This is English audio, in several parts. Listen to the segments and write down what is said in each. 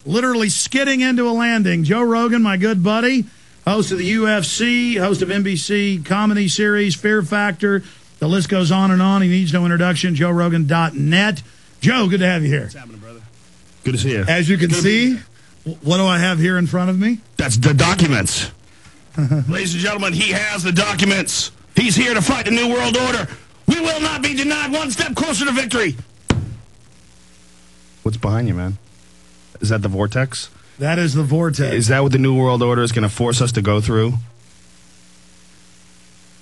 literally skidding into a landing. Joe Rogan, my good buddy, host of the UFC, host of NBC comedy series, Fear Factor. The list goes on and on. He needs no introduction. JoeRogan.net. Joe, good to have you here. What's happening, brother? Good to see you. As you can see, what do I have here in front of me? That's the documents. Ladies and gentlemen, he has the documents. He's here to fight the New World Order. We will not be denied one step closer to victory. What's behind you, man? Is that the vortex? That is the vortex. Is that what the New World Order is going to force us to go through?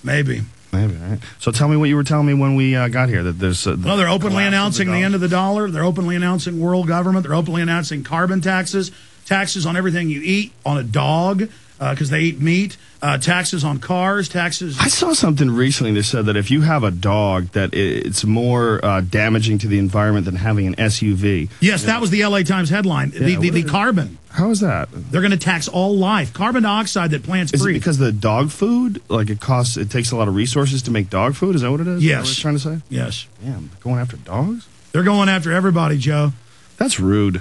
Maybe. Maybe, right? So tell me what you were telling me when we got here. That there's well, they're openly announcing the end of the dollar. They're openly announcing world government. They're openly announcing carbon taxes, taxes on everything you eat, on a dog, because they eat meat, taxes on cars, taxes. I saw something recently that said that if you have a dog, that it's more damaging to the environment than having an SUV. Yes, that was the LA Times headline. Yeah, the carbon. How is that? They're going to tax all life. Carbon dioxide that plants breathe. Is it because the dog food, like it takes a lot of resources to make dog food? Is that what it is? Yes. Is that what it's trying to say? Yes. Damn, going after dogs? They're going after everybody, Joe. That's rude.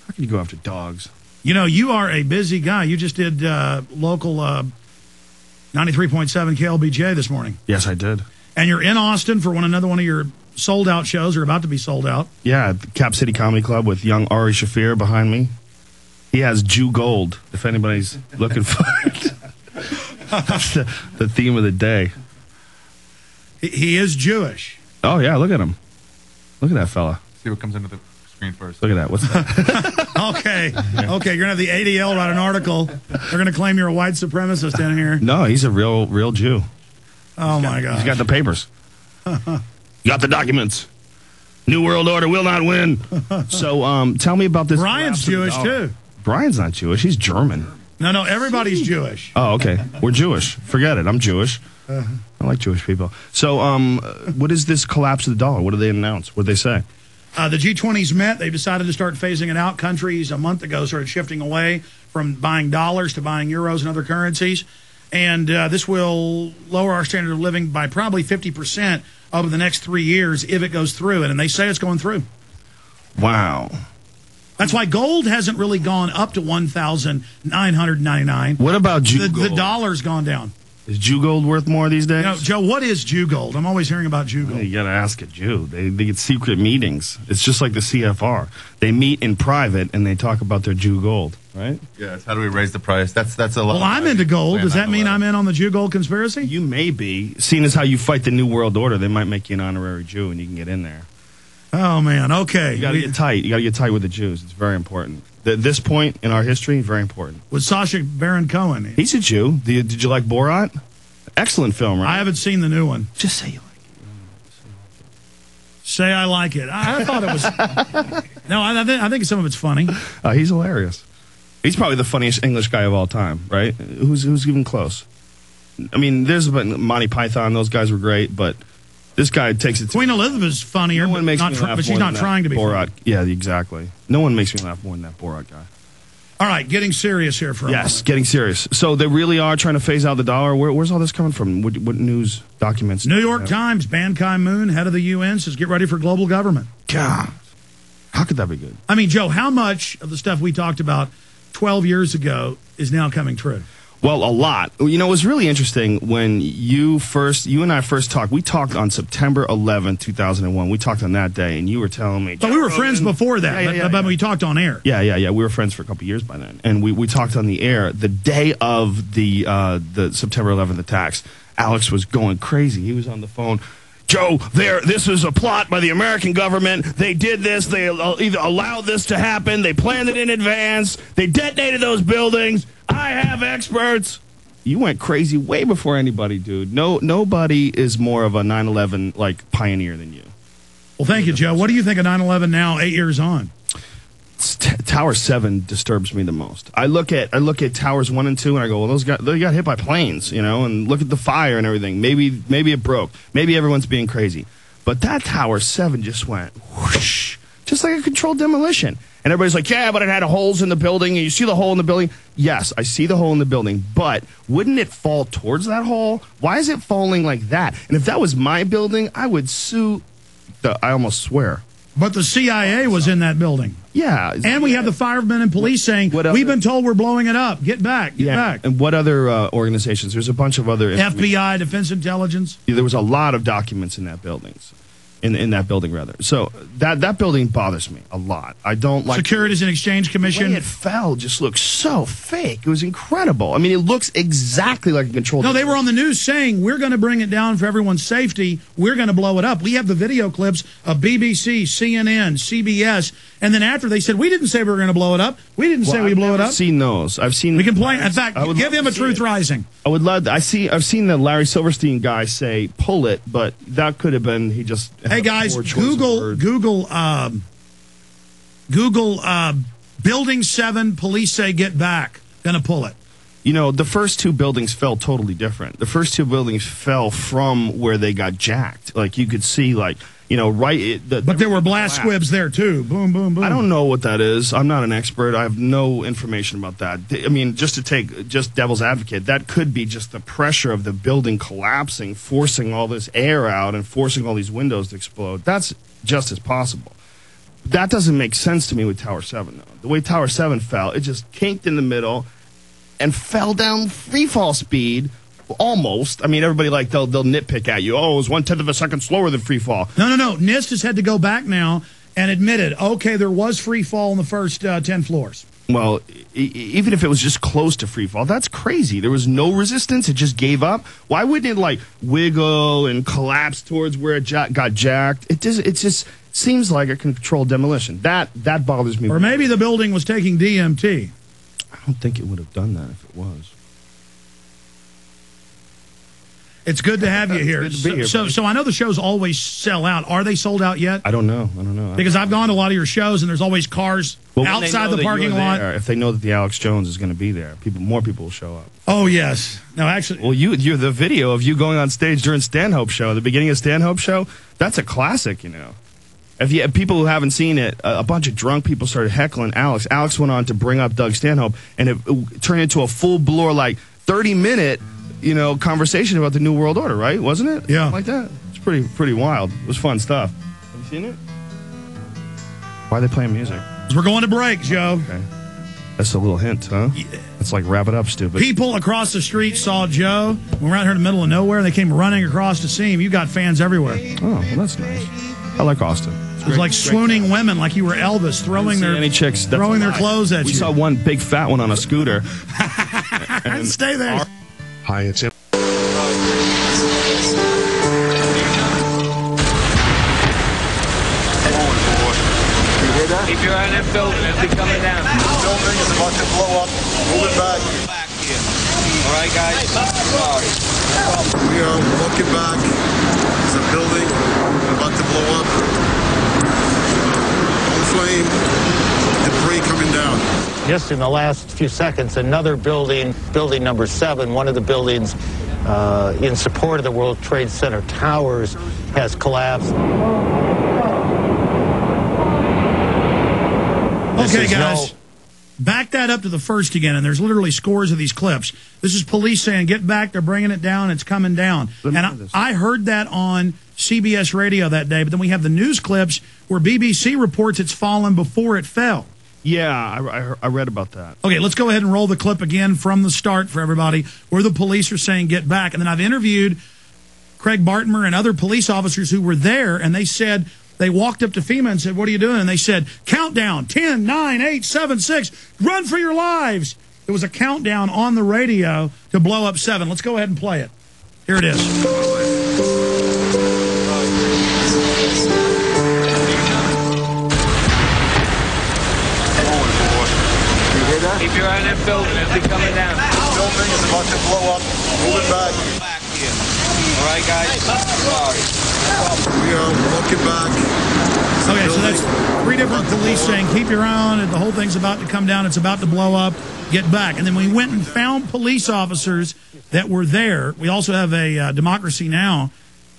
How can you go after dogs? You know, you are a busy guy. You just did local 93.7 KLBJ this morning. Yes, I did. And you're in Austin for another one of your sold-out shows, or about to be sold out. Yeah, at the Cap City Comedy Club with young Ari Shaffir behind me. He has Jew gold, if anybody's looking for it. That's the theme of the day. He is Jewish. Oh, yeah, look at him. Look at that fella. See what comes into the screen first. Look at that. What's that? Okay. Okay, you're going to have the ADL write an article. They're going to claim you're a white supremacist in here. No, he's a real Jew. Oh, my God. He's got the papers. Got the documents. New World Order will not win. So tell me about this. Brian's Jewish, too. Brian's not Jewish. He's German. No, everybody's Jewish. Oh, okay. We're Jewish. Forget it. I'm Jewish. I like Jewish people. So what is this collapse of the dollar? What did they announce? What did they say? The G20's met. They decided to start phasing it out. Countries a month ago started shifting away from buying dollars to buying euros and other currencies. And this will lower our standard of living by probably 50% over the next 3 years if it goes through. And they say it's going through. Wow. That's why gold hasn't really gone up to $1,999. What about Jew gold? The dollar's gone down. Is Jew gold worth more these days? You know, Joe, what is Jew gold? I'm always hearing about Jew gold. You got to ask a Jew. They get secret meetings. It's just like the CFR. They meet in private and they talk about their Jew gold, right? Yes. How do we raise the price? That's a lot. Well, I'm into gold. Does that mean I'm in on the Jew gold conspiracy? You may be. Seeing as how you fight the New World Order, they might make you an honorary Jew and you can get in there. Oh, man. Okay. You got to get tight. You got to get tight with the Jews. It's very important. At this point in our history, very important. With Sacha Baron Cohen. He's a Jew. Did you like Borat? Excellent film, right? I haven't seen the new one. Just say you like it. Say I like it. I thought it was... No, I think some of it's funny. He's hilarious. He's probably the funniest English guy of all time, right? Who's even close? I mean, there's Monty Python. Those guys were great, but this guy takes it... Queen Elizabeth's funnier, no one makes me laugh but she's not trying to be Borat. funny. Yeah, exactly. No one makes me laugh more than that Borat guy. All right, getting serious here for a moment. Yes, getting serious. So they really are trying to phase out the dollar. Where's all this coming from? What news documents? New York Times, Ban Ki-moon, head of the UN, says get ready for global government. God, how could that be good? I mean, Joe, how much of the stuff we talked about 12 years ago is now coming true? Well, a lot. You know, it was really interesting when you and I first talked. We talked on September 11th, 2001. We talked on that day, and you were telling me. But we were friends before that, but we talked on air. Yeah. We were friends for a couple years by then. And we talked on the air the day of the September 11th attacks. Alex was going crazy. He was on the phone. Joe, this is a plot by the American government. They did this. They either allowed this to happen. They planned it in advance. They detonated those buildings. I have experts. You went crazy way before anybody, dude. Nobody is more of a 9/11 like pioneer than you. Well, thank you, Joe. What do you think of 9/11 now, 8 years on? Tower 7 disturbs me the most. I look at Towers 1 and 2 and I go, well, they got hit by planes, you know, and look at the fire and everything. Maybe it broke. Maybe everyone's being crazy. But that Tower 7 just went whoosh, just like a controlled demolition. And everybody's like, yeah, but it had holes in the building. And you see the hole in the building? Yes, I see the hole in the building. But wouldn't it fall towards that hole? Why is it falling like that? And if that was my building, I would sue I almost swear. But the CIA was in that building. Yeah. And we have the firemen and police saying, we've been told we're blowing it up. Get back. Get back. And what other organizations? There's a bunch of other... FBI, Defense Intelligence. There was a lot of documents in that building. In that building, rather. So that building bothers me a lot. I don't like... Securities and Exchange Commission. The way it fell just looks so fake. It was incredible. I mean, it looks exactly like a controlled... No, they were on the news saying, we're going to bring it down for everyone's safety. We're going to blow it up. We have the video clips of BBC, CNN, CBS, and then after they said, we didn't say we were going to blow it up. We didn't say we blew it up. I've seen those. I've seen... We can play... In fact, give him a Truth Rising. I would love... I've seen the Larry Silverstein guy say, pull it, but that could have been... He just... Hey, guys, Google Building 7, police say get back. Gonna pull it. You know, the first two buildings fell totally different. The first two buildings fell from where they got jacked. Like, you could see, like, you know, right... but there were blast squibs there, too. Boom, boom, boom. I don't know what that is. I'm not an expert. I have no information about that. I mean, just to take just devil's advocate, that could be just the pressure of the building collapsing, forcing all this air out and forcing all these windows to explode. That's just as possible. That doesn't make sense to me with Tower 7, though. The way Tower 7 fell, it just kinked in the middle and fell down free fall speed. Almost. I mean, everybody, like, they'll nitpick at you. Oh, it was 1/10 of a second slower than free fall. No. NIST has had to go back now and admitted, okay, there was free fall in the first 10 floors. Well, even if it was just close to free fall, that's crazy. There was no resistance. It just gave up. Why wouldn't it, like, wiggle and collapse towards where it got jacked? It just seems like a controlled demolition. That bothers me. Or maybe the building was taking DMT. I don't think it would have done that if it was. It's good to have you here. It's good to be here, So I know the shows always sell out. Are they sold out yet? I don't know. Because I've gone to a lot of your shows, and there's always cars outside the parking lot. If they know that the Alex Jones is going to be there, more people will show up. Oh, yes. No, actually. Well, you're the video of you going on stage during Stanhope's show, the beginning of Stanhope's show, that's a classic, you know. If you have people who haven't seen it, a bunch of drunk people started heckling Alex. Alex went on to bring up Doug Stanhope, and it turned into a full-blown, like, 30-minute... you know, conversation about the New World Order, right? Wasn't it? Yeah. Like that? It's pretty wild. It was fun stuff. Have you seen it? Why are they playing music? We're going to break, Joe. Okay. That's a little hint, huh? Yeah. It's like, wrap it up, stupid. People across the street saw Joe. We're out here in the middle of nowhere. They came running across to see him. You got fans everywhere. Oh, well, that's nice. I like Austin. It was like swooning women, like you were Elvis, throwing their clothes at you. We saw one big fat one on a scooter. And stay there. Hi, it's him. Keep your eye on that building. It'll be coming down. The building is about to blow up. Move it back. All right, guys? We are looking back. There's a building about to blow up. On flame. Debris coming down. Just in the last few seconds, another building, building number 7, one of the buildings in support of the World Trade Center towers, has collapsed. Okay, guys, back that up to the first again, and there's literally scores of these clips. This is police saying, get back, they're bringing it down, it's coming down. And I heard that on CBS radio that day, but then we have the news clips where BBC reports it's fallen before it fell. Yeah, I read about that. Okay, let's go ahead and roll the clip again from the start for everybody, where the police are saying, get back. And then I've interviewed Craig Bartmer and other police officers who were there, and they said, they walked up to FEMA and said, what are you doing? And they said, countdown, 10, 9, 8, 7, 6, run for your lives. There was a countdown on the radio to blow up 7. Let's go ahead and play it. Here it is. Keep your eye on that building. It'll be coming down. The building is about to blow up. Move it back. All right, guys? We are looking back. Okay, so that's 3 different police saying, keep your eye on it. The whole thing's about to come down. It's about to blow up. Get back. And then we went and found police officers that were there. We also have a Democracy Now!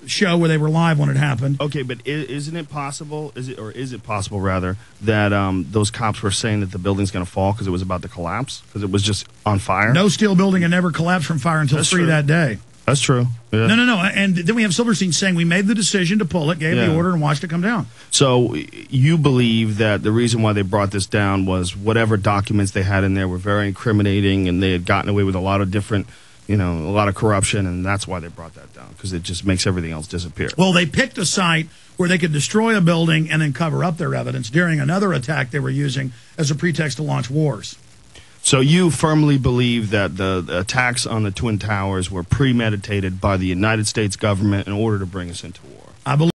Show where they were live when it happened. Okay, but isn't it possible, is it possible, rather, that those cops were saying that the building's going to fall because it was about to collapse? Because it was just on fire? No steel building had never collapsed from fire until 3 that day. That's true. Yeah. No. And then we have Silverstein saying we made the decision to pull it, gave the order, and watched it come down. So you believe that the reason why they brought this down was whatever documents they had in there were very incriminating, and they had gotten away with a lot of different, a lot of corruption, and that's why they brought that down, because it just makes everything else disappear. Well, they picked a site where they could destroy a building and then cover up their evidence during another attack they were using as a pretext to launch wars. So you firmly believe that the attacks on the Twin Towers were premeditated by the United States government in order to bring us into war? I believe